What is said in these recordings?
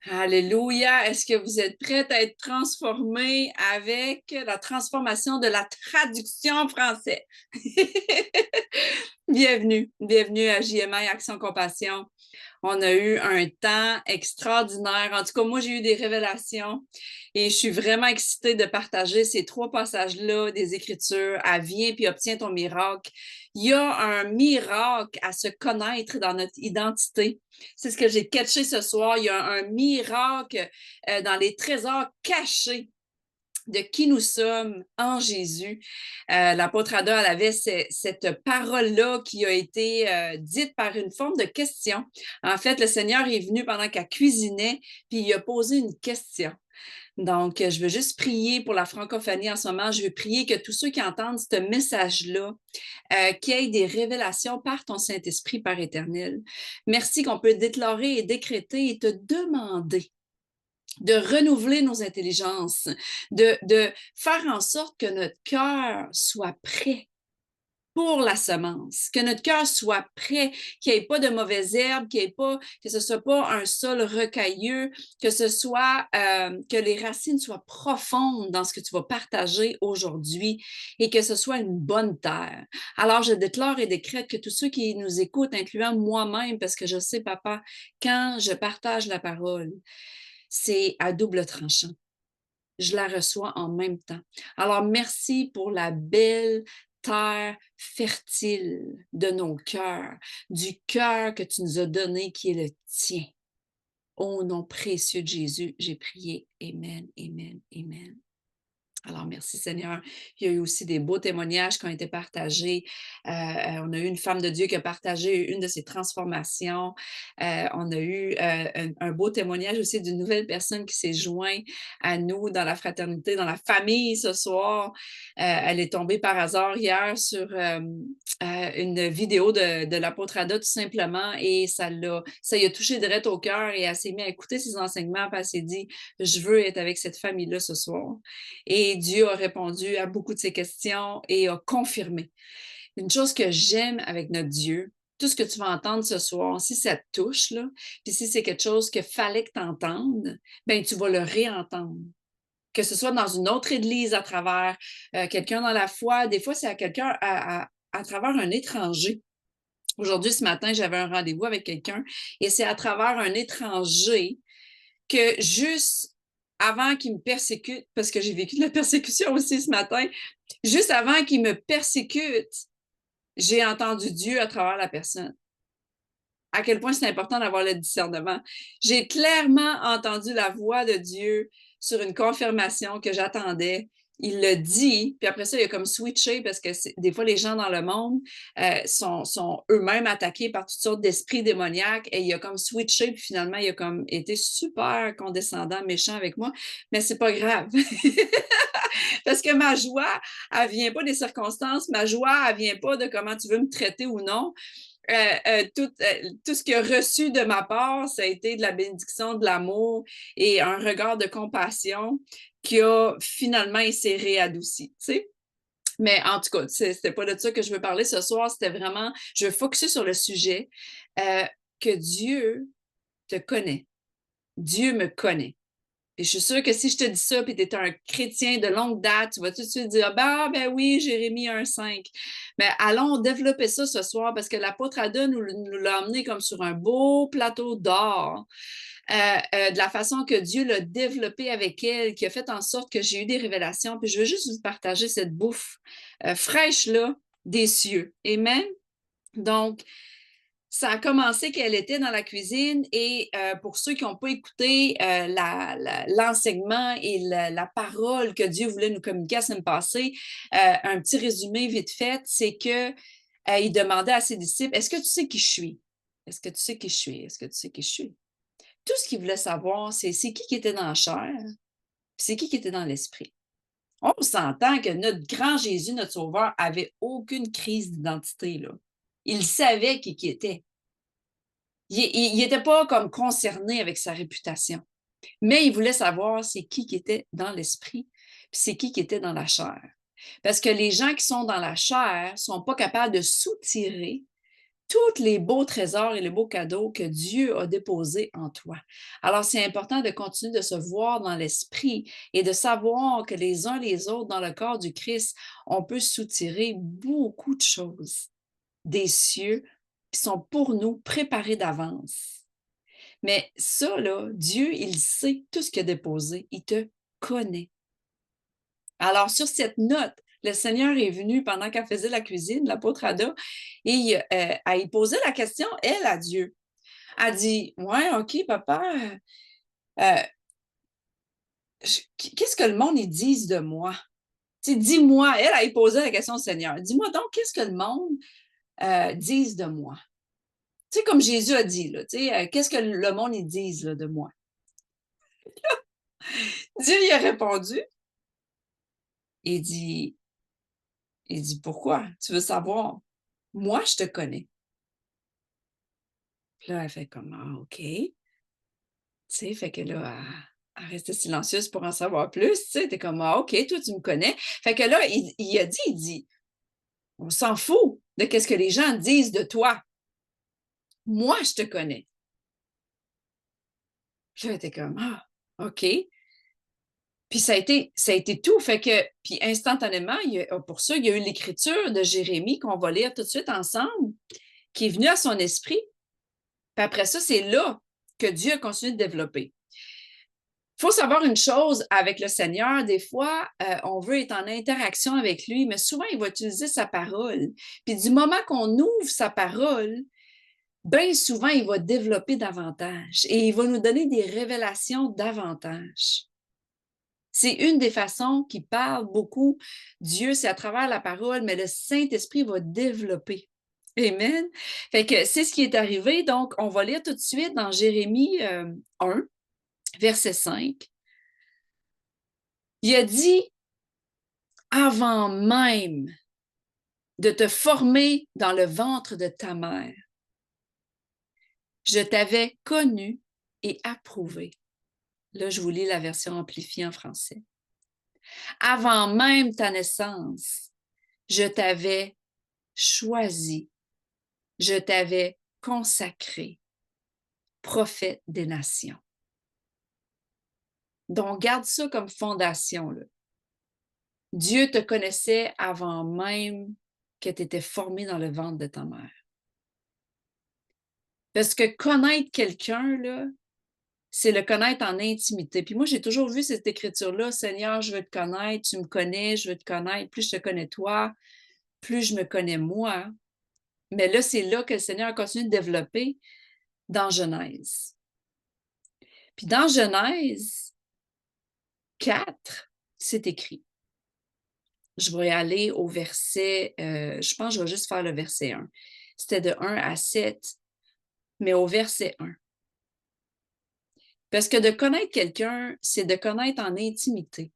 Alléluia! Est-ce que vous êtes prête à être transformée avec la transformation de la traduction en français? Bienvenue à JMI Action Compassion. On a eu un temps extraordinaire. En tout cas, moi, j'ai eu des révélations et je suis vraiment excitée de partager ces 3 passages-là des Écritures à Viens puis obtiens ton miracle. Il y a un miracle à se connaître dans notre identité. C'est ce que j'ai catché ce soir. Il y a un miracle dans les trésors cachés de qui nous sommes en Jésus. L'apôtre Ada, elle avait cette parole-là qui a été dite par une forme de question. En fait, le Seigneur est venu pendant qu'elle cuisinait, puis il a posé une question. Donc, je veux juste prier pour la francophonie en ce moment. Je veux prier que tous ceux qui entendent ce message-là, qu'il y ait des révélations par ton Saint-Esprit, Père éternel. Merci qu'on peut déclarer et décréter et te demander de renouveler nos intelligences, de faire en sorte que notre cœur soit prêt pour la semence, que notre cœur soit prêt, qu'il n'y ait pas de mauvaises herbes, que ce soit pas un sol rocailleux, que les racines soient profondes dans ce que tu vas partager aujourd'hui et que ce soit une bonne terre. Alors, je déclare et décrète que tous ceux qui nous écoutent, incluant moi-même, parce que je sais, papa, quand je partage la parole, c'est à double tranchant. Je la reçois en même temps. Alors, merci pour la belle terre fertile de nos cœurs, du cœur que tu nous as donné qui est le tien. Au nom précieux de Jésus, j'ai prié. Amen, amen, amen. Alors, merci Seigneur. Il y a eu aussi des beaux témoignages qui ont été partagés. On a eu une femme de Dieu qui a partagé une de ses transformations. On a eu un beau témoignage aussi d'une nouvelle personne qui s'est jointe à nous dans la fraternité, dans la famille ce soir. Elle est tombée par hasard hier sur une vidéo de l'apôtre Ada tout simplement et ça y a touché direct au cœur et elle s'est mise à écouter ses enseignements et elle s'est dit, je veux être avec cette famille-là ce soir. Et Dieu a répondu à beaucoup de ces questions et a confirmé. Une chose que j'aime avec notre Dieu, tout ce que tu vas entendre ce soir, si ça te touche, là, puis si c'est quelque chose qu'il fallait que tu entendes, ben tu vas le réentendre. Que ce soit dans une autre église à travers quelqu'un dans la foi, des fois c'est à quelqu'un à travers un étranger. Aujourd'hui, ce matin, j'avais un rendez-vous avec quelqu'un et c'est à travers un étranger que juste avant qu'il me persécute, parce que j'ai vécu de la persécution aussi ce matin, juste avant qu'il me persécute, j'ai entendu Dieu à travers la personne. À quel point c'est important d'avoir le discernement. J'ai clairement entendu la voix de Dieu sur une confirmation que j'attendais. Il le dit, puis après ça, il a comme switché parce que des fois, les gens dans le monde sont eux-mêmes attaqués par toutes sortes d'esprits démoniaques et il a comme switché, puis finalement, il a comme été super condescendant, méchant avec moi, mais c'est pas grave. Parce que ma joie, elle vient pas des circonstances, ma joie, elle vient pas de comment tu veux me traiter ou non. Tout ce qu'il a reçu de ma part, ça a été de la bénédiction, de l'amour et un regard de compassion qui a finalement s'est réadouci, tu sais. Mais en tout cas, c'était pas de ça que je veux parler ce soir, c'était vraiment, je veux focuser sur le sujet que Dieu te connaît. Dieu me connaît. Et je suis sûre que si je te dis ça, puis tu es un chrétien de longue date, tu vas tout de suite dire, ben oui, Jérémie 1,5. Mais allons développer ça ce soir parce que l'apôtre Ada nous l'a emmené comme sur un beau plateau d'or, de la façon que Dieu l'a développé avec elle, qui a fait en sorte que j'ai eu des révélations. Puis je veux juste vous partager cette bouffe fraîche-là des cieux. Amen? Donc, ça a commencé qu'elle était dans la cuisine et pour ceux qui n'ont pas écouté l'enseignement et la parole que Dieu voulait nous communiquer la semaine passée, un petit résumé vite fait, c'est que il demandait à ses disciples, est-ce que tu sais qui je suis? Est-ce que tu sais qui je suis? Est-ce que tu sais qui je suis? Tout ce qu'il voulait savoir, c'est qui était dans la chair, puis c'est qui était dans l'esprit. On s'entend que notre grand Jésus, notre Sauveur, avait aucune crise d'identité, là. Il savait qui était. Il n'était pas comme concerné avec sa réputation, mais il voulait savoir c'est qui était dans l'esprit, puis c'est qui était dans la chair. Parce que les gens qui sont dans la chair ne sont pas capables de soutirer tous les beaux trésors et les beaux cadeaux que Dieu a déposés en toi. Alors, c'est important de continuer de se voir dans l'esprit et de savoir que les uns les autres, dans le corps du Christ, on peut soutirer beaucoup de choses des cieux qui sont pour nous préparés d'avance. Mais ça, là, Dieu, il sait tout ce qu'il a déposé. Il te connaît. Alors, sur cette note, le Seigneur est venu pendant qu'elle faisait la cuisine, l'apôtre Ada, et elle posait la question, elle, à Dieu. Elle dit, ouais, OK, papa, euh, qu'est-ce que le monde, ils disent de moi? Tu sais, dis-moi, elle posait la question au Seigneur. Dis-moi donc, qu'est-ce que le monde dise de moi? Tu sais, comme Jésus a dit, là, tu sais, qu'est-ce que le monde, ils disent là, de moi? Dieu lui a répondu, il dit, pourquoi? Tu veux savoir? Moi, je te connais. Puis là, elle fait comme, ah, OK. Tu sais, fait que là, elle restait silencieuse pour en savoir plus. Tu sais, t'es comme, ah, OK, toi, tu me connais. Fait que là, il dit, on s'en fout de qu'est-ce que les gens disent de toi. Moi, je te connais. Puis là, elle était comme, ah, OK. Puis ça a été tout. Fait que, puis instantanément, pour ça, il y a eu l'écriture de Jérémie qu'on va lire tout de suite ensemble, qui est venue à son esprit. Puis après ça, c'est là que Dieu a continué de développer. Il faut savoir une chose avec le Seigneur, des fois, on veut être en interaction avec lui, mais souvent, il va utiliser sa parole. Puis du moment qu'on ouvre sa parole, bien souvent, il va développer davantage et il va nous donner des révélations davantage. C'est une des façons qui parle beaucoup. Dieu, c'est à travers la parole, mais le Saint-Esprit va développer. Amen. Fait que c'est ce qui est arrivé. Donc, on va lire tout de suite dans Jérémie 1, verset 5. Il a dit, avant même de te former dans le ventre de ta mère, je t'avais connu et approuvé. Là, je vous lis la version amplifiée en français. Avant même ta naissance, je t'avais choisi, je t'avais consacré, prophète des nations. Donc, garde ça comme fondation, là. Dieu te connaissait avant même que tu étais formé dans le ventre de ta mère. Parce que connaître quelqu'un, là, c'est le connaître en intimité. Puis moi, j'ai toujours vu cette écriture-là, Seigneur, je veux te connaître, tu me connais, je veux te connaître. Plus je te connais toi, plus je me connais moi. Mais là, c'est là que le Seigneur a continué de développer dans Genèse. Puis dans Genèse 4, c'est écrit. Je vais aller au verset, je pense que je vais juste faire le verset 1. C'était de 1 à 7, mais au verset 1. Parce que de connaître quelqu'un, c'est de connaître en intimité.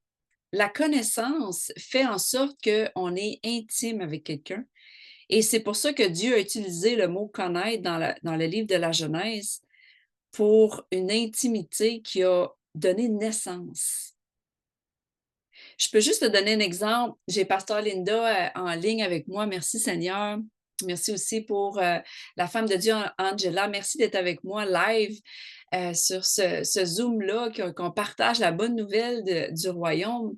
La connaissance fait en sorte qu'on est intime avec quelqu'un. Et c'est pour ça que Dieu a utilisé le mot connaître dans le livre de la Genèse pour une intimité qui a donné naissance. Je peux juste te donner un exemple. J'ai Pasteur Linda en ligne avec moi. Merci Seigneur. Merci aussi pour la femme de Dieu, Angela. Merci d'être avec moi live sur ce Zoom-là, qu'on partage la bonne nouvelle du royaume.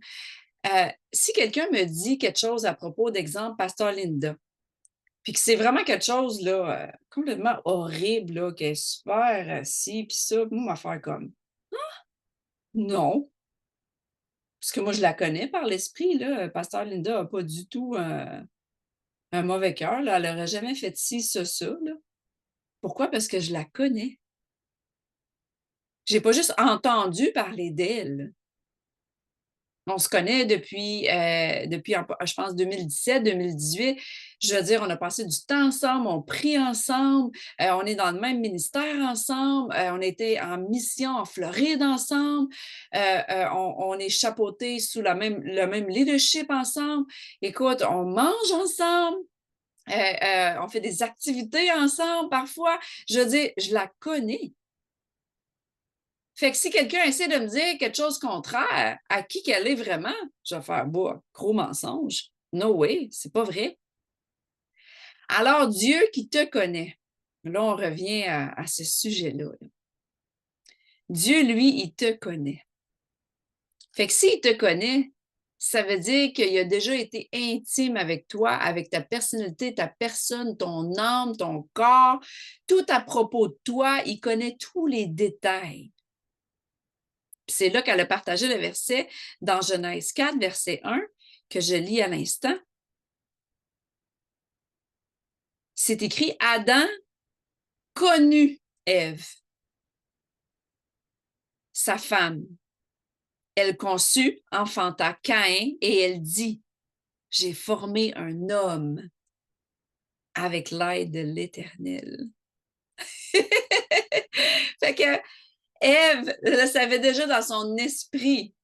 Si quelqu'un me dit quelque chose à propos d'exemple, Pasteur Linda, puis que c'est vraiment quelque chose là, complètement horrible, là, qui est super ci, puis ça, moi, ma faire comme non. Parce que moi, je la connais par l'esprit, là. Pasteur Linda n'a pas du tout un mauvais cœur, là. Elle n'aurait jamais fait ci, ça, là. Pourquoi? Parce que je la connais. J'ai pas juste entendu parler d'elle. On se connaît depuis, je pense, 2017-2018. Je veux dire, on a passé du temps ensemble, on prie ensemble, on est dans le même ministère ensemble, on était en mission en Floride ensemble, on est chapeautés sous le même leadership ensemble. Écoute, on mange ensemble, on fait des activités ensemble parfois. Je veux dire, je la connais. Fait que si quelqu'un essaie de me dire quelque chose contraire à qui qu'elle est vraiment, je vais faire, bah, gros mensonge. No way, c'est pas vrai. Alors, Dieu qui te connaît, là, on revient à ce sujet-là. Dieu, lui, il te connaît. Fait que s'il te connaît, ça veut dire qu'il a déjà été intime avec toi, avec ta personnalité, ta personne, ton âme, ton corps, tout à propos de toi. Il connaît tous les détails. Puis c'est là qu'elle a partagé le verset dans Genèse 4, verset 1, que je lis à l'instant. C'est écrit: Adam connut Ève, sa femme. Elle conçut, enfanta Caïn, et elle dit: J'ai formé un homme avec l'aide de l'Éternel. Fait que Ève le savait déjà dans son esprit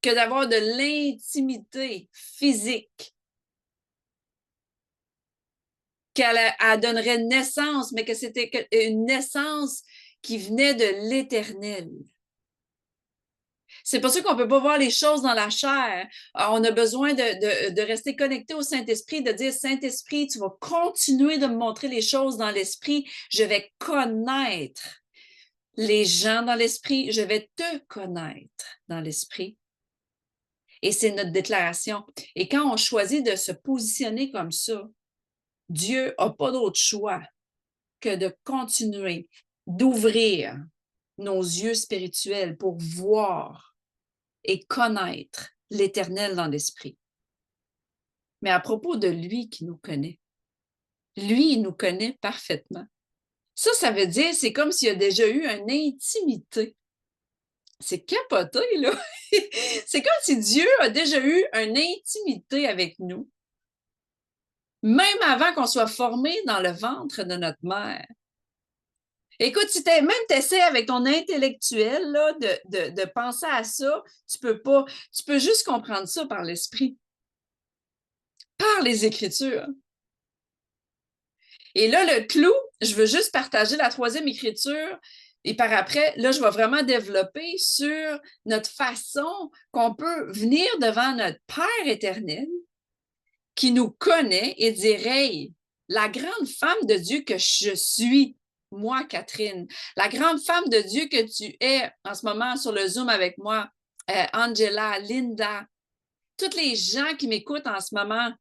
que d'avoir de l'intimité physique, qu'elle donnerait naissance, mais que c'était une naissance qui venait de l'Éternel. C'est pour ça qu'on ne peut pas voir les choses dans la chair. On a besoin de rester connecté au Saint-Esprit, de dire: Saint-Esprit, tu vas continuer de me montrer les choses dans l'esprit. Je vais connaître les gens dans l'esprit. Je vais te connaître dans l'esprit. Et c'est notre déclaration. Et quand on choisit de se positionner comme ça, Dieu n'a pas d'autre choix que de continuer d'ouvrir nos yeux spirituels pour voir et connaître l'Éternel dans l'esprit. Mais à propos de lui qui nous connaît, lui, il nous connaît parfaitement. Ça veut dire, c'est comme s'il y a déjà eu une intimité. C'est capoté, là. C'est comme si Dieu a déjà eu une intimité avec nous, même avant qu'on soit formé dans le ventre de notre mère. Écoute, si même tu essaies avec ton intellectuel là, de penser à ça, tu peux pas. Tu peux juste comprendre ça par l'esprit, par les Écritures. Et là, le clou, je veux juste partager la troisième écriture et par après, là, je vais vraiment développer sur notre façon qu'on peut venir devant notre Père éternel qui nous connaît et dire: Hey, la grande femme de Dieu que je suis, moi, Catherine, la grande femme de Dieu que tu es en ce moment sur le Zoom avec moi, Angela, Linda, tous les gens qui m'écoutent en ce moment,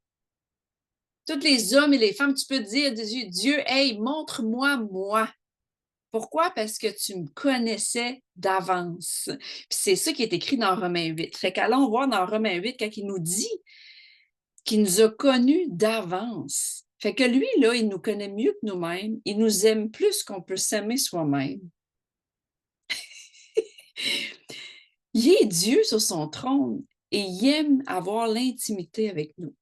tous les hommes et les femmes, tu peux dire: Dieu, hey, montre-moi moi. Pourquoi? Parce que tu me connaissais d'avance. Puis c'est ça qui est écrit dans Romains 8. Fait qu'allons voir dans Romains 8 quand il nous dit qu'il nous a connus d'avance. Fait que lui, là, il nous connaît mieux que nous-mêmes. Il nous aime plus qu'on peut s'aimer soi-même. Il est Dieu sur son trône et il aime avoir l'intimité avec nous.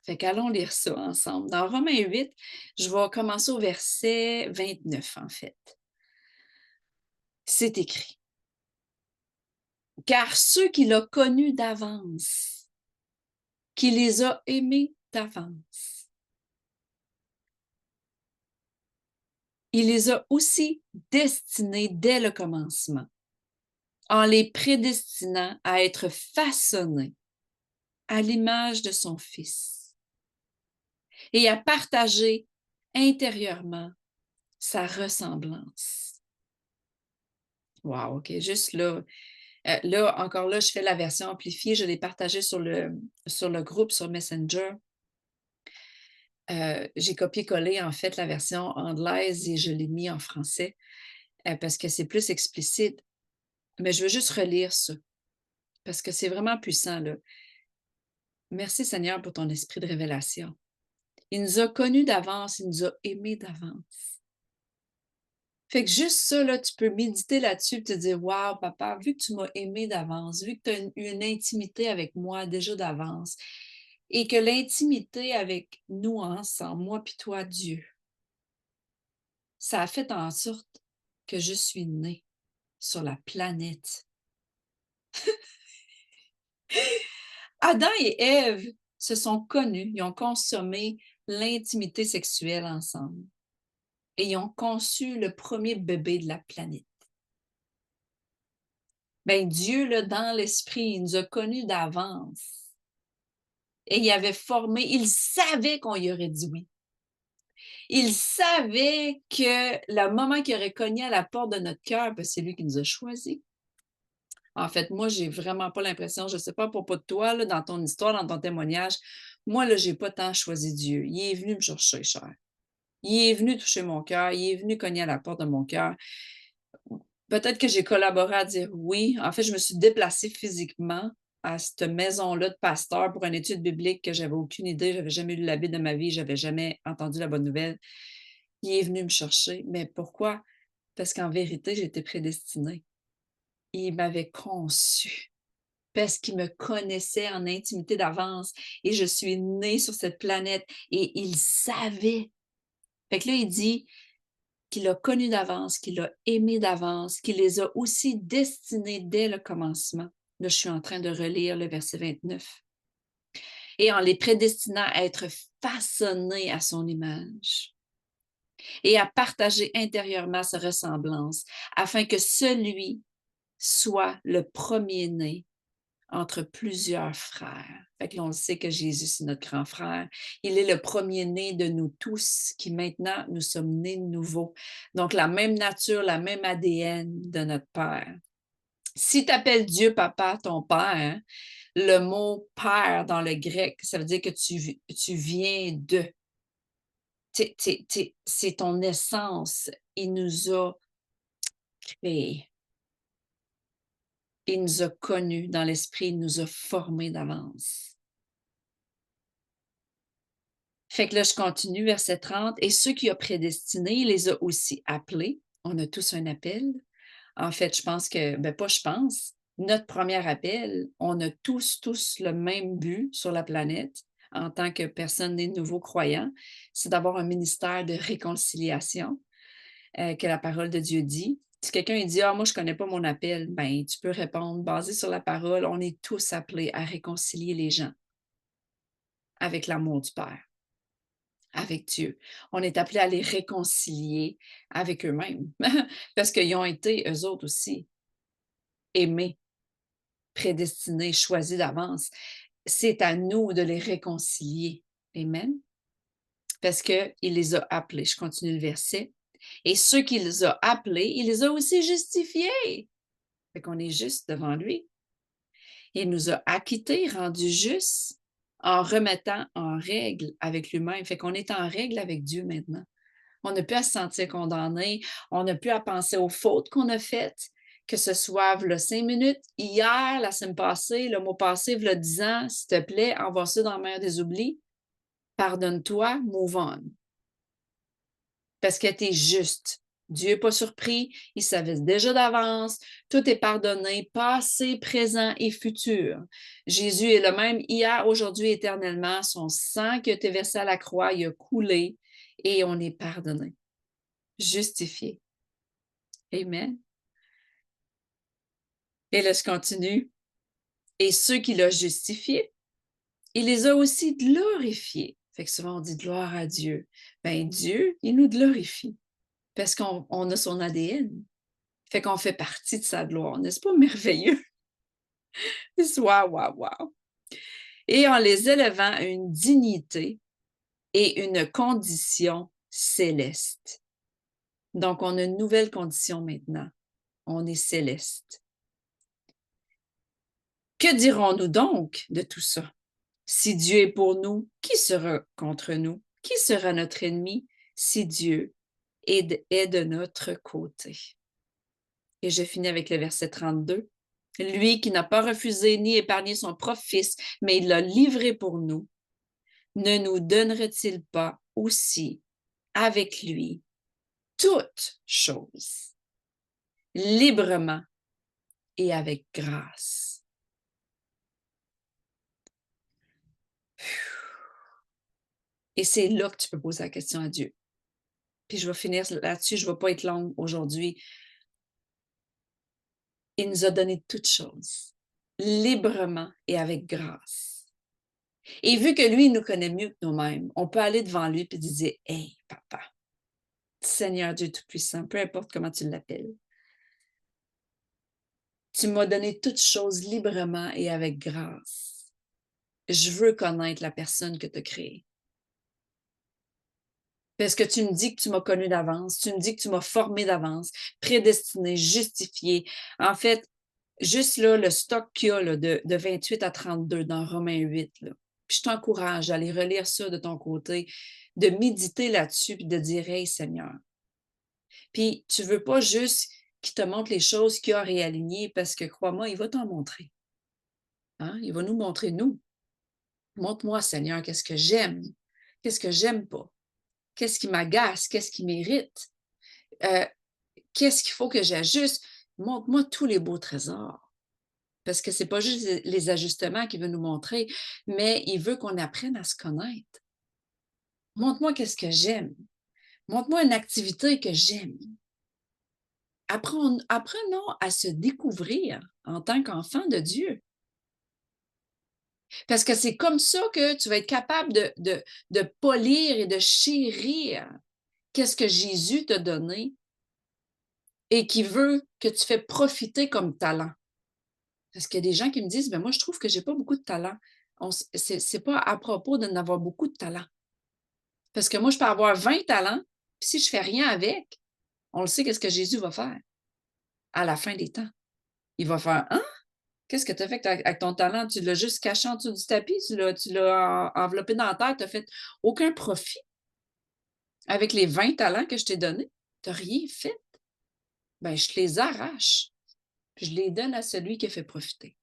Fait qu'allons lire ça ensemble. Dans Romains 8, je vais commencer au verset 29, en fait. C'est écrit: Car ceux qu'il a connus d'avance, qu'il les a aimés d'avance, il les a aussi destinés dès le commencement, en les prédestinant à être façonnés à l'image de son Fils et à partager intérieurement sa ressemblance. Wow, OK, juste là. Là, encore là, je fais la version amplifiée. Je l'ai partagée sur le groupe, sur Messenger. J'ai copié-collé, en fait, la version anglaise et je l'ai mis en français parce que c'est plus explicite. Mais je veux juste relire ça parce que c'est vraiment puissant, là. Merci, Seigneur, pour ton esprit de révélation. Il nous a connus d'avance, il nous a aimés d'avance. Fait que juste ça, là, tu peux méditer là-dessus et te dire: Waouh, papa, vu que tu m'as aimé d'avance, vu que tu as eu une intimité avec moi déjà d'avance, et que l'intimité avec nous ensemble, moi puis toi, Dieu, ça a fait en sorte que je suis née sur la planète. Adam et Ève se sont connus, ils ont consommé l'intimité sexuelle ensemble et ils ont conçu le premier bébé de la planète. Ben Dieu, là, dans l'esprit, il nous a connus d'avance. Et il avait formé, il savait qu'on y aurait dit oui. Il savait que le moment qu'il aurait cogné à la porte de notre cœur, ben, c'est lui qui nous a choisis. En fait, moi, j'ai vraiment pas l'impression, je ne sais pas à propos de toi, là, dans ton histoire, dans ton témoignage, moi, là, j'ai pas tant choisi Dieu. Il est venu me chercher, cher. Il est venu toucher mon cœur, il est venu cogner à la porte de mon cœur. Peut-être que j'ai collaboré à dire oui. En fait, je me suis déplacée physiquement à cette maison-là de pasteur pour une étude biblique que j'avais aucune idée, j'avais jamais lu la Bible de ma vie, j'avais jamais entendu la bonne nouvelle. Il est venu me chercher. Mais pourquoi? Parce qu'en vérité, j'étais prédestinée. Il m'avait conçue parce qu'il me connaissait en intimité d'avance et je suis née sur cette planète et il savait. Fait que là, il dit qu'il l'a connu d'avance, qu'il l'a aimé d'avance, qu'il les a aussi destinés dès le commencement. Là, je suis en train de relire le verset 29. Et en les prédestinant à être façonnés à son image et à partager intérieurement sa ressemblance, afin que celui soit le premier-né entre plusieurs frères. Fait que là, on sait que Jésus, c'est notre grand frère. Il est le premier-né de nous tous, qui maintenant, nous sommes nés de nouveau. Donc, la même nature, la même ADN de notre Père. Si tu appelles Dieu papa, ton Père, le mot Père dans le grec, ça veut dire que tu viens de. C'est ton essence. Il nous a créés. Il nous a connus dans l'esprit, il nous a formés d'avance. Fait que là, je continue, verset 30. Et ceux qu'il a prédestinés, il les a aussi appelés. On a tous un appel. En fait, je pense que, ben pas je pense, notre premier appel, on a tous le même but sur la planète en tant que personne des nouveaux croyants, c'est d'avoir un ministère de réconciliation que la parole de Dieu dit. Si quelqu'un dit « Ah, moi, je ne connais pas mon appel », ben, tu peux répondre, basé sur la parole, on est tous appelés à réconcilier les gens avec l'amour du Père, avec Dieu. On est appelés à les réconcilier avec eux-mêmes parce qu'ils ont été, eux autres aussi, aimés, prédestinés, choisis d'avance. C'est à nous de les réconcilier. Amen. Parce qu'il les a appelés. Je continue le verset. Et ceux qu'il les a appelés, il les a aussi justifiés. Fait qu'on est juste devant lui. Il nous a acquittés, rendus justes, en remettant en règle avec lui-même. Fait qu'on est en règle avec Dieu maintenant. On n'a plus à se sentir condamné. On n'a plus à penser aux fautes qu'on a faites, que ce soit le 5 minutes, hier, la semaine passée, le mois passé, le 10 ans, s'il te plaît, envoie ça dans la mer des oublis. Pardonne-toi, move on. Parce que tu es juste. Dieu n'est pas surpris, il savait déjà d'avance, tout est pardonné, passé, présent et futur. Jésus est le même hier, aujourd'hui, éternellement. Son sang qui a été versé à la croix, il a coulé et on est pardonné, justifié. Amen. Et là, je continue. Et ceux qui l'ont justifié, il les a aussi glorifiés. Fait que souvent, on dit gloire à Dieu. Ben Dieu, il nous glorifie parce qu'on a son ADN. Fait qu'on fait partie de sa gloire. N'est-ce pas merveilleux? Waouh, waouh, waouh. Et en les élevant à une dignité et une condition céleste. Donc, on a une nouvelle condition maintenant. On est céleste. Que dirons-nous donc de tout ça? Si Dieu est pour nous, qui sera contre nous? Qui sera notre ennemi si Dieu est de notre côté? Et je finis avec le verset 32. Lui qui n'a pas refusé ni épargné son propre fils, mais il l'a livré pour nous, ne nous donnerait-il pas aussi avec lui toutes choses, librement et avec grâce? Et c'est là que tu peux poser la question à Dieu. Puis je vais finir là-dessus, je ne vais pas être longue aujourd'hui. Il nous a donné toutes choses, librement et avec grâce. Et vu que lui, il nous connaît mieux que nous-mêmes, on peut aller devant lui et lui dire « Hey, papa, Seigneur Dieu Tout-Puissant, peu importe comment tu l'appelles, tu m'as donné toutes choses librement et avec grâce. je veux connaître la personne que tu as créée. Parce que tu me dis que tu m'as connu d'avance, tu me dis que tu m'as formé d'avance, prédestiné, justifié. En fait, juste là, le stock qu'il y a là, de 28 à 32 dans Romains 8, là. Puis je t'encourage à aller relire ça de ton côté, de méditer là-dessus, puis de dire: Hey Seigneur. Puis tu veux pas juste qu'il te montre les choses qu'il a réalignées, parce que crois-moi, il va t'en montrer. Hein? Il va nous montrer, nous. Montre-moi, Seigneur, qu'est-ce que j'aime pas, qu'est-ce qui m'agace, qu'est-ce qui m'irrite, qu'est-ce qu'il faut que j'ajuste. Montre-moi tous les beaux trésors. Parce que c'est pas juste les ajustements qu'il veut nous montrer, mais il veut qu'on apprenne à se connaître. Montre-moi qu'est-ce que j'aime. Montre-moi une activité que j'aime. Apprenons à se découvrir en tant qu'enfant de Dieu. Parce que c'est comme ça que tu vas être capable de polir et de chérir qu'est-ce que Jésus t'a donné et qui veut que tu fais profiter comme talent. Parce qu'il y a des gens qui me disent: ben moi, je trouve que j'ai pas beaucoup de talent. C'est pas à propos d'en avoir beaucoup de talent. Parce que moi, je peux avoir 20 talents, puis si je fais rien avec, on le sait, qu'est-ce que Jésus va faire à la fin des temps? Il va faire: Hein? Qu'est-ce que tu as fait avec ton talent? Tu l'as juste caché en dessous du tapis, tu l'as enveloppé dans la terre, tu n'as fait aucun profit avec les 20 talents que je t'ai donnés. Tu n'as rien fait. Ben, je te les arrache, puis je les donne à celui qui a fait profiter.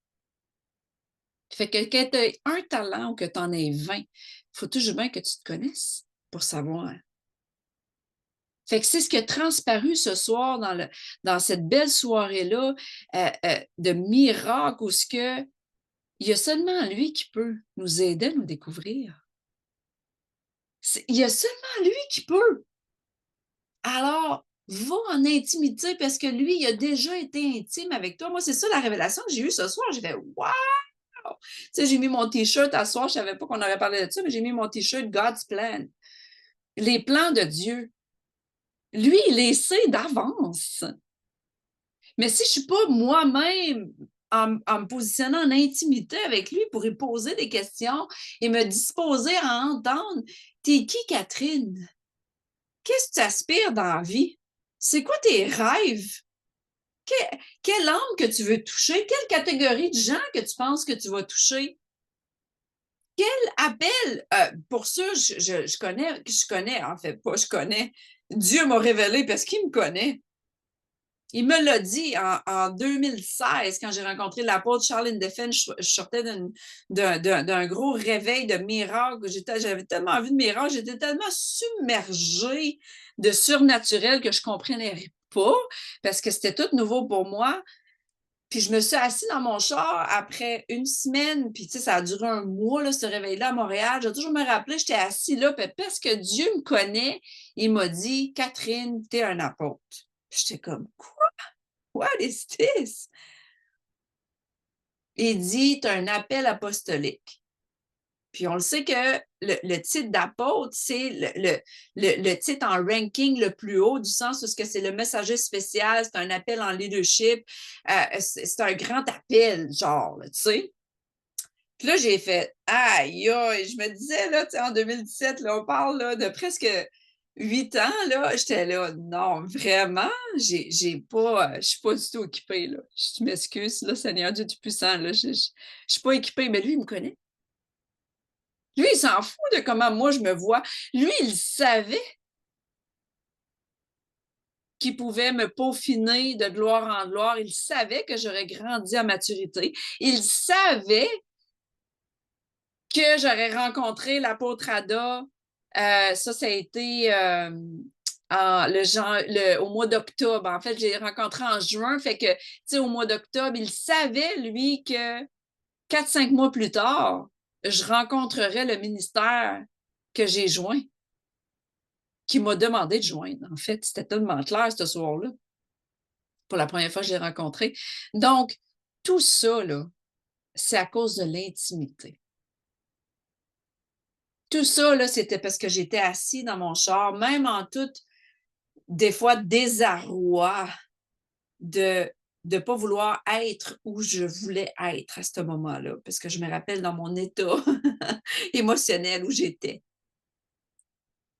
Fait que quand tu as un talent ou que tu en aies 20, il faut toujours bien que tu te connaisses pour savoir. Fait que c'est ce qui a transparu ce soir dans cette belle soirée-là de miracle où il y a seulement lui qui peut nous aider à nous découvrir. Il y a seulement lui qui peut. Alors, va en intimité parce que lui, il a déjà été intime avec toi. Moi, c'est ça la révélation que j'ai eue ce soir. J'ai fait wow! Tu sais, j'ai mis mon T-shirt à soir. Je ne savais pas qu'on aurait parlé de ça, mais j'ai mis mon T-shirt God's Plan. Les plans de Dieu. Lui, il les sait d'avance. Mais si je ne suis pas moi-même en me positionnant en intimité avec lui pour lui poser des questions et me disposer à entendre, t'es qui, Catherine? Qu'est-ce que tu aspires dans la vie? C'est quoi tes rêves? Quelle âme que tu veux toucher? Quelle catégorie de gens que tu penses que tu vas toucher? Quel appel? Pour ça, je connais, en fait, pas je connais. Dieu m'a révélé parce qu'il me connaît. Il me l'a dit en 2016, quand j'ai rencontré l'apôtre Charles Indefen, je sortais d'un gros réveil de miracle. J'avais tellement envie de miracle, j'étais tellement submergée de surnaturel que je ne comprenais pas parce que c'était tout nouveau pour moi. Puis je me suis assise dans mon char après une semaine, puis tu sais, ça a duré un mois, là, ce réveil-là à Montréal. J'ai toujours me rappelé, j'étais assise là, puis parce que Dieu me connaît, il m'a dit: Catherine, t'es un apôtre. J'étais comme: Quoi? What is this? Il dit: tu as un appel apostolique. Puis on le sait que le titre d'apôtre, c'est le titre en ranking le plus haut, du sens où c'est le messager spécial, c'est un appel en leadership, c'est un grand appel, genre, tu sais. Puis là, j'ai fait aïe, aïe, je me disais, là, tu sais, en 2017, là, on parle là, de presque 8 ans, là, j'étais là, non, vraiment, j'ai pas, je suis pas du tout équipée, là. Je m'excuse, là, Seigneur Dieu Tout-Puissant, là, je suis pas équipée, mais lui, il me connaît. Lui, il s'en fout de comment moi je me vois. Lui, il savait qu'il pouvait me peaufiner de gloire en gloire. Il savait que j'aurais grandi en maturité. Il savait que j'aurais rencontré l'apôtre Ada. Ça a été au mois d'octobre. En fait, je l'ai rencontré en juin. Fait que, tu sais, au mois d'octobre, il savait, lui, que 4-5 mois plus tard, je rencontrerais le ministère que j'ai joint, qui m'a demandé de joindre. En fait, c'était tellement clair ce soir-là, pour la première fois que je l'ai rencontré. Donc, tout ça, là, c'est à cause de l'intimité. Tout ça, là, c'était parce que j'étais assis dans mon char, même en tout, des fois, désarroi de de ne pas vouloir être où je voulais être à ce moment-là, parce que je me rappelle dans mon état émotionnel où j'étais.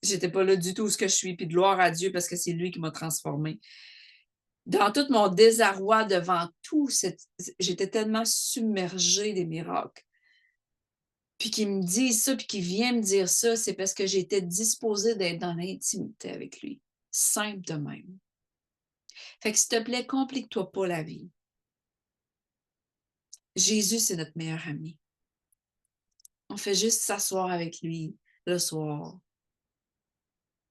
J'étais pas là du tout où ce que je suis, puis de gloire à Dieu parce que c'est lui qui m'a transformée. Dans tout mon désarroi devant tout, j'étais tellement submergée des miracles. Puis qu'il me dise ça, puis qu'il vient me dire ça, c'est parce que j'étais disposée d'être dans l'intimité avec lui. Simple de même. Fait que s'il te plaît, complique-toi pas la vie. Jésus, c'est notre meilleur ami. On fait juste s'asseoir avec lui le soir.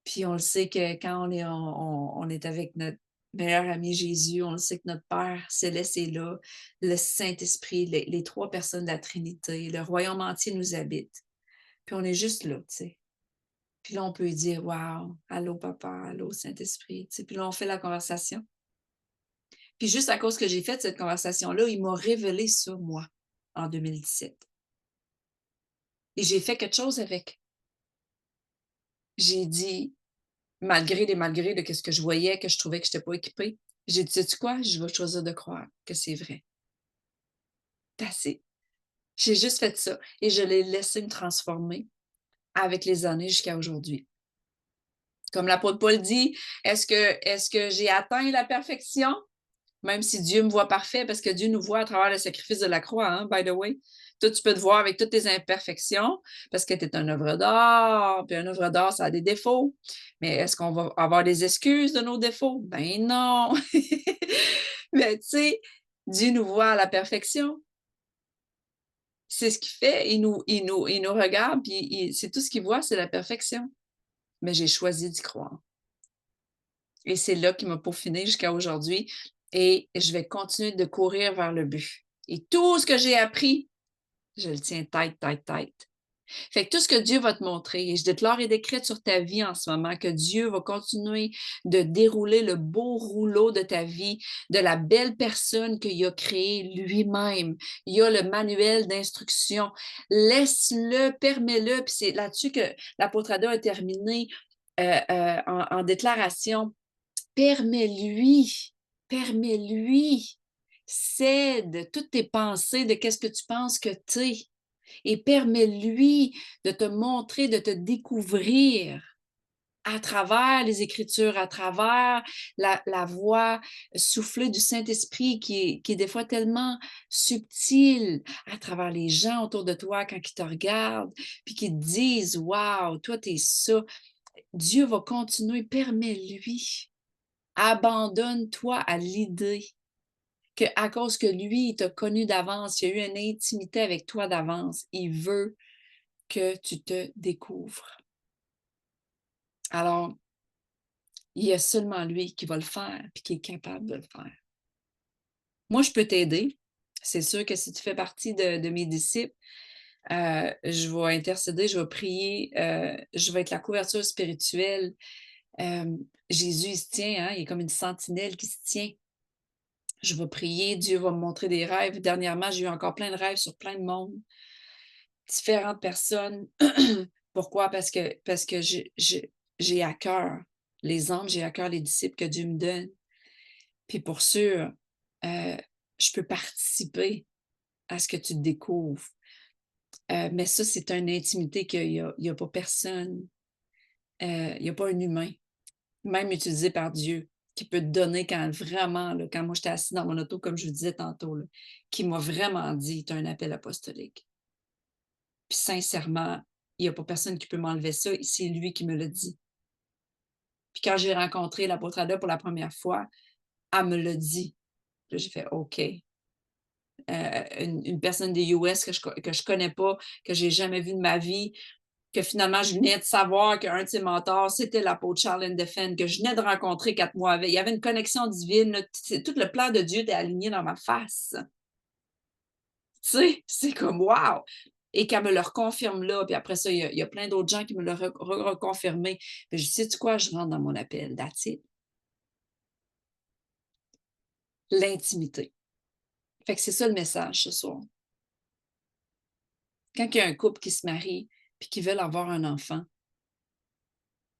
Puis on le sait que quand on est avec notre meilleur ami Jésus, on le sait que notre Père céleste est là, le Saint-Esprit, les trois personnes de la Trinité, le royaume entier nous habite. Puis on est juste là, tu sais. Puis là, on peut lui dire, wow, allô papa, allô Saint-Esprit. Tu sais, puis là, on fait la conversation. Puis juste à cause que j'ai fait cette conversation-là, il m'a révélé ça, moi, en 2017. Et j'ai fait quelque chose avec. J'ai dit, malgré les malgrés de ce que je voyais, que je trouvais que je n'étais pas équipée, j'ai dit, sais-tu quoi? Je vais choisir de croire que c'est vrai. Assez. J'ai juste fait ça et je l'ai laissé me transformer avec les années jusqu'à aujourd'hui. Comme l'apôtre Paul dit, est-ce que j'ai atteint la perfection? Même si Dieu me voit parfait, parce que Dieu nous voit à travers le sacrifice de la croix, hein, by the way. Toi, tu peux te voir avec toutes tes imperfections, parce que tu es une œuvre d'art, puis une œuvre d'art, ça a des défauts. Mais est-ce qu'on va avoir des excuses de nos défauts? Ben non! Mais tu sais, Dieu nous voit à la perfection. C'est ce qu'il fait. Il nous regarde, puis c'est tout ce qu'il voit, c'est la perfection. Mais j'ai choisi d'y croire. Et c'est là qu'il m'a peaufiné jusqu'à aujourd'hui. Et je vais continuer de courir vers le but. Et tout ce que j'ai appris, je le tiens tête, tête, tête. Fait que tout ce que Dieu va te montrer, et je déclare et décrète sur ta vie en ce moment, que Dieu va continuer de dérouler le beau rouleau de ta vie, de la belle personne qu'il a créée lui-même. Il y a le manuel d'instruction. Laisse-le, permets-le. Puis c'est là-dessus que l'apôtre Ada a terminé en déclaration. Permets-lui, permets-lui, cède toutes tes pensées de qu'est-ce que tu penses que tu es et permets-lui de te montrer, de te découvrir à travers les Écritures, à travers la voix soufflée du Saint-Esprit qui est des fois tellement subtile, à travers les gens autour de toi quand ils te regardent, puis qui te disent « Wow, toi, t'es ça ». Dieu va continuer, permets-lui. Abandonne-toi à l'idée qu'à cause que lui, il t'a connu d'avance, il a eu une intimité avec toi d'avance, il veut que tu te découvres. Alors, il y a seulement lui qui va le faire et qui est capable de le faire. Moi, je peux t'aider. C'est sûr que si tu fais partie de mes disciples, je vais intercéder, je vais prier, je vais être la couverture spirituelle. Jésus, il se tient, hein, il est comme une sentinelle qui se tient. Je vais prier, Dieu va me montrer des rêves. Dernièrement, j'ai eu encore plein de rêves sur plein de monde, différentes personnes. Pourquoi? Parce que j'ai à cœur les âmes, j'ai à cœur les disciples que Dieu me donne. Puis pour sûr, je peux participer à ce que tu découvres. Mais ça, c'est une intimité qu'il n'y a pas personne, il n'y a pas un humain, même utilisé par Dieu, qui peut te donner quand vraiment, là, quand moi j'étais assise dans mon auto, comme je vous disais tantôt, là, qui m'a vraiment dit, tu as un appel apostolique. Puis sincèrement, il n'y a pas personne qui peut m'enlever ça, c'est lui qui me l'a dit. Puis quand j'ai rencontré l'apôtre Ada pour la première fois, elle me l'a dit. Là, j'ai fait OK. Une personne des US que je connais pas, que j'ai jamais vue de ma vie, que finalement, je venais de savoir qu'un de ses mentors, c'était l'apôtre Charles Ndefène, que je venais de rencontrer 4 mois avant. Il y avait une connexion divine. Là, tout le plan de Dieu était aligné dans ma face. Tu sais, c'est comme wow! Et qu'elle me le reconfirme là. Puis après ça, il y a plein d'autres gens qui me l'ont reconfirmé. Puis je dis, sais-tu quoi? Je rentre dans mon appel. That's it. L'intimité. Fait que c'est ça le message ce soir. Quand il y a un couple qui se marie puis qui veulent avoir un enfant,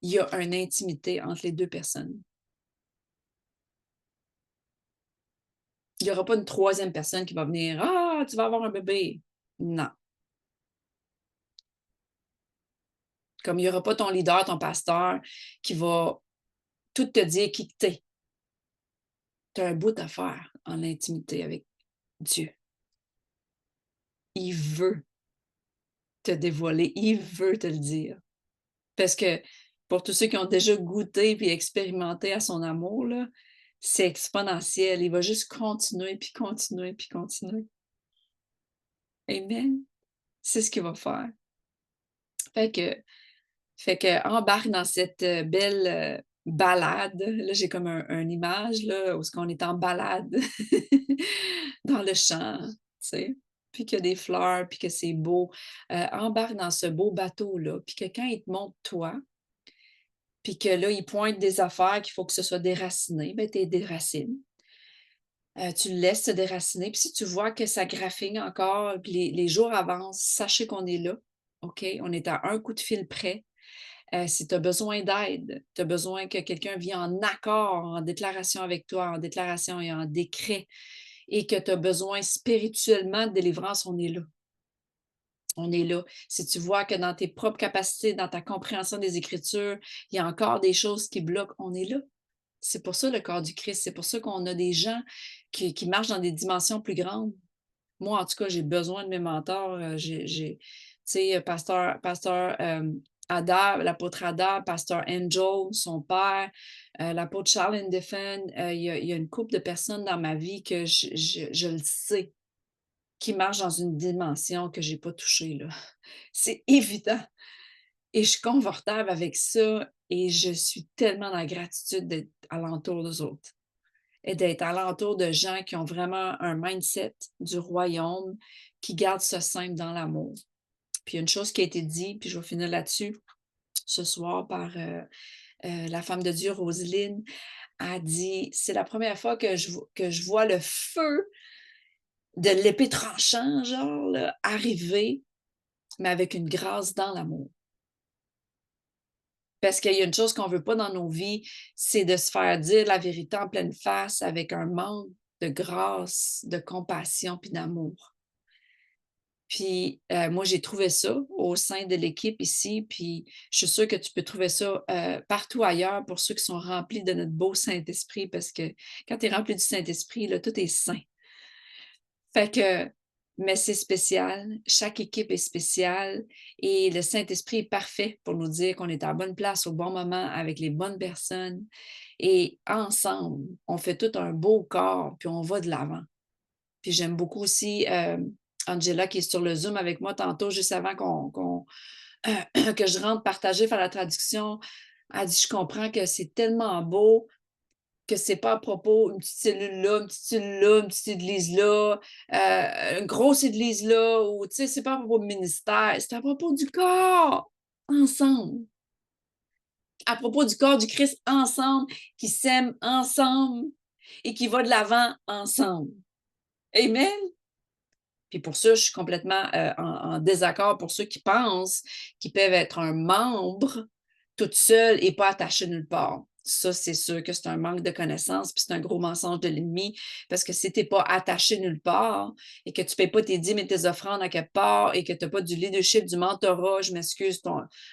il y a une intimité entre les deux personnes. Il n'y aura pas une troisième personne qui va venir. Ah, tu vas avoir un bébé. Non. Comme il n'y aura pas ton leader, ton pasteur, qui va tout te dire qui tu es. Tu as un bout à faire en intimité avec Dieu. Il veut te dévoiler, il veut te le dire. Parce que pour tous ceux qui ont déjà goûté puis expérimenté à son amour, là, c'est exponentiel. Il va juste continuer, puis continuer, puis continuer. Amen. C'est ce qu'il va faire. Fait que embarque dans cette belle balade. Là, j'ai comme une image là, où on est en balade dans le champ, tu sais, puis qu'il y a des fleurs, puis que c'est beau. Embarque dans ce beau bateau-là, puis que quand il te montre toi, puis que là, il pointe des affaires qu'il faut que ce soit déraciné, bien, tu es déracines. Tu le laisses se déraciner. Puis si tu vois que ça graffine encore, puis les jours avancent, sachez qu'on est là. OK? On est à un coup de fil près. Si tu as besoin d'aide, tu as besoin que quelqu'un vienne en accord, en déclaration avec toi, en déclaration et en décret, et que tu as besoin spirituellement de délivrance, on est là. On est là. Si tu vois que dans tes propres capacités, dans ta compréhension des Écritures, il y a encore des choses qui bloquent, on est là. C'est pour ça le corps du Christ. C'est pour ça qu'on a des gens qui marchent dans des dimensions plus grandes. Moi, en tout cas, j'ai besoin de mes mentors. Tu sais, pasteur Ada, l'apôtre Ada, pasteur Angel, son père, l'apôtre Charles Indefend. Il y a une couple de personnes dans ma vie que je le sais, qui marchent dans une dimension que je n'ai pas touchée, là. C'est évident. Et je suis confortable avec ça et je suis tellement dans la gratitude d'être alentour des autres et d'être alentour de gens qui ont vraiment un mindset du royaume, qui gardent ça simple dans l'amour. Puis il y a une chose qui a été dit, puis je vais finir là-dessus ce soir par la femme de Dieu, Roselyne, a dit, c'est la première fois que je vois le feu de l'épée tranchant, genre, là, arriver, mais avec une grâce dans l'amour. Parce qu'il y a une chose qu'on ne veut pas dans nos vies, c'est de se faire dire la vérité en pleine face avec un manque de grâce, de compassion puis d'amour. Puis moi, j'ai trouvé ça au sein de l'équipe ici, puis je suis sûre que tu peux trouver ça partout ailleurs pour ceux qui sont remplis de notre beau Saint-Esprit, parce que quand tu es rempli du Saint-Esprit, là, tout est saint. Fait que, mais c'est spécial. Chaque équipe est spéciale et le Saint-Esprit est parfait pour nous dire qu'on est à la bonne place au bon moment avec les bonnes personnes. Et ensemble, on fait tout un beau corps, puis on va de l'avant. Puis j'aime beaucoup aussi Angela qui est sur le Zoom avec moi tantôt, juste avant que je rentre partager, faire la traduction. Elle dit, je comprends que c'est tellement beau que c'est pas à propos une petite cellule là, une petite cellule là, une petite église là, une grosse église là, ou tu sais, c'est pas à propos du ministère, c'est à propos du corps, ensemble. À propos du corps du Christ, ensemble, qui s'aime ensemble et qui va de l'avant ensemble. Amen? Puis pour ça, je suis complètement en désaccord pour ceux qui pensent qu'ils peuvent être un membre toute seule et pas attachée nulle part. Ça, c'est sûr que c'est un manque de connaissances, puis c'est un gros mensonge de l'ennemi, parce que si tu n'es pas attaché nulle part et que tu ne payes pas tes dîmes et tes offrandes à quelque part et que tu n'as pas du leadership, du mentorat, je m'excuse,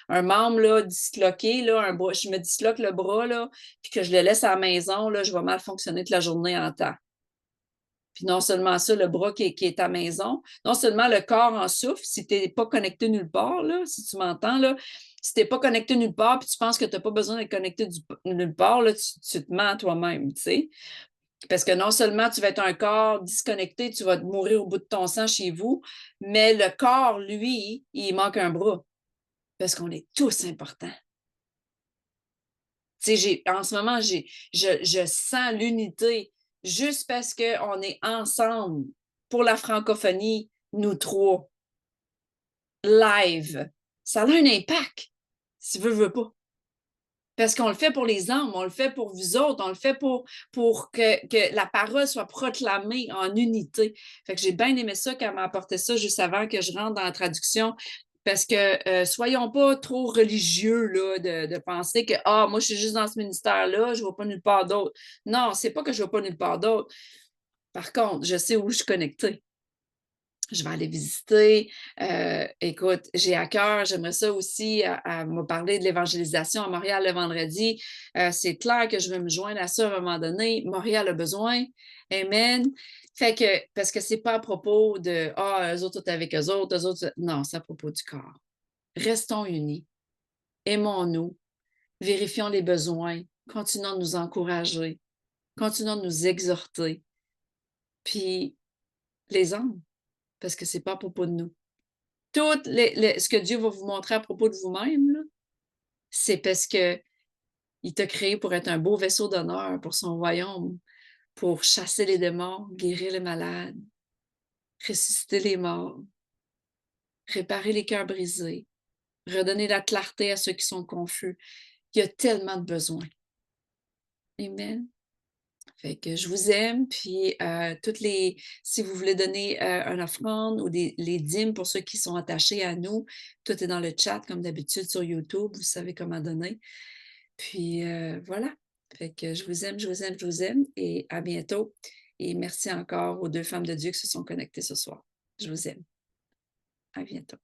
un membre là, disloqué, là, je me disloque le bras, là, puis que je le laisse à la maison, là, je vais mal fonctionner toute la journée en temps. Puis non seulement ça, le bras qui est à maison, non seulement le corps en souffre, si tu n'es pas connecté nulle part, là, si tu m'entends, là, si tu n'es pas connecté nulle part, puis tu penses que tu n'as pas besoin d'être connecté nulle part, là, tu te mens à toi-même, tu sais. Parce que non seulement tu vas être un corps disconnecté, tu vas mourir au bout de ton sang chez vous, mais le corps, lui, il manque un bras. Parce qu'on est tous importants. Tu sais, en ce moment, je sens l'unité juste parce qu'on est ensemble pour la francophonie, nous trois, live. Ça a un impact, si tu veux pas. Parce qu'on le fait pour les âmes, on le fait pour vous autres, on le fait pour que la parole soit proclamée en unité. Fait que j'ai bien aimé ça qu'elle m'a apporté ça juste avant que je rentre dans la traduction. Parce que soyons pas trop religieux là, de penser que moi, je suis juste dans ce ministère-là, je ne vais pas nulle part d'autre. Non, c'est pas que je ne vais pas nulle part d'autre. Par contre, je sais où je suis connectée. Je vais aller visiter. Écoute, j'ai à cœur, j'aimerais ça aussi me parler de l'évangélisation à Montréal le vendredi. C'est clair que je vais me joindre à ça à un moment donné. Montréal a besoin. Amen. Fait que, parce que c'est pas à propos de Ah, eux autres sont avec eux autres. Non, c'est à propos du corps. Restons unis. Aimons-nous. Vérifions les besoins. Continuons de nous encourager. Continuons de nous exhorter. Puis les hommes, parce que c'est pas à propos de nous. Ce que Dieu va vous montrer à propos de vous-même, là, c'est parce que il t'a créé pour être un beau vaisseau d'honneur pour son royaume, pour chasser les démons, guérir les malades, ressusciter les morts, réparer les cœurs brisés, redonner la clarté à ceux qui sont confus. Il y a tellement de besoins. Amen. Fait que je vous aime, puis si vous voulez donner une offrande ou les dîmes pour ceux qui sont attachés à nous, tout est dans le chat comme d'habitude sur YouTube, vous savez comment donner. Puis voilà. Fait que je vous aime, je vous aime, je vous aime et à bientôt. Et merci encore aux 2 femmes de Dieu qui se sont connectées ce soir. Je vous aime. À bientôt.